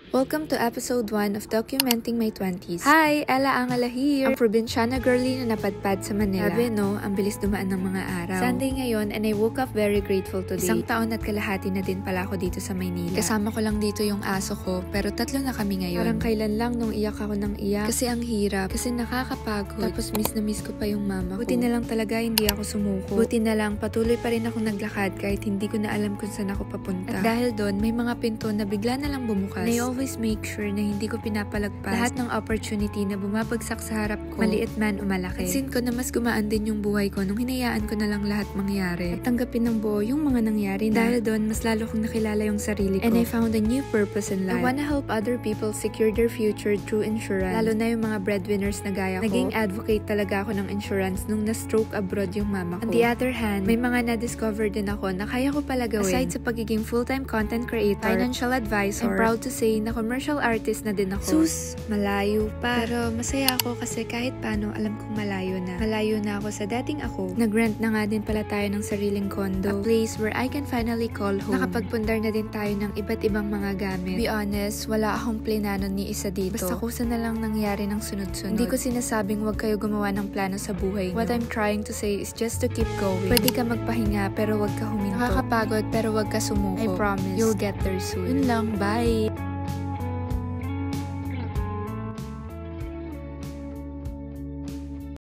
Welcome to episode 1 of Documenting My 20s. Hi! Ella Angala here! Ang probinsyana girly na napadpad sa Manila. Sabi no, ang bilis dumaan ng mga araw. Sunday ngayon and I woke up very grateful today. Isang taon at kalahati na din pala ako dito sa Maynila. Kasama ko lang dito yung aso ko, pero 3 na kami ngayon. Parang kailan lang nung iyak ako ng iyak. Kasi ang hirap, kasi nakakapagod. Tapos miss na miss ko pa yung mama ko. Buti na lang talaga hindi ako sumuko. Buti na lang patuloy pa rin ako naglakad kahit hindi ko na alam kung saan ako papunta. At dahil doon, may mga pinto na bigla na lang bumukas. Always make sure na hindi ko pinapalagpas lahat ng opportunity na bumabagsak sa harap ko, maliit man o malaki. Pansin ko na mas gumaan din yung buhay ko nung hinayaan ko na lang lahat mangyari. At tanggapin ng buo yung mga nangyari na. Dahil doon, mas lalo kong nakilala yung sarili ko. And I found a new purpose in life. I wanna help other people secure their future through insurance. Lalo na yung mga breadwinners na gaya ko. Naging advocate talaga ako ng insurance nung na-stroke abroad yung mama ko. On the other hand, may mga na-discover din ako na kaya ko pala gawin. Aside sa pagiging full-time content creator, financial advisor, I'm proud to say na commercial artist na din ako. Sus, malayo pa. Pero masaya ako kasi kahit paano alam kong malayo na. Malayo na ako sa dating ako. Nag-rent na nga din pala tayo ng sariling condo. A place where I can finally call home. Nakapagpundar na din tayo ng iba't ibang mga gamit. Be honest, wala akong planano ni isa dito. Basta kusa na lang nangyari ng sunod-sunod. Hindi ko sinasabing wag kayo gumawa ng plano sa buhay. What I'm trying to say is just to keep going. Pwede ka magpahinga pero wag ka huminto. Nakakapagod pero wag ka sumuko. I promise, you'll get there soon. Yun lang, bye!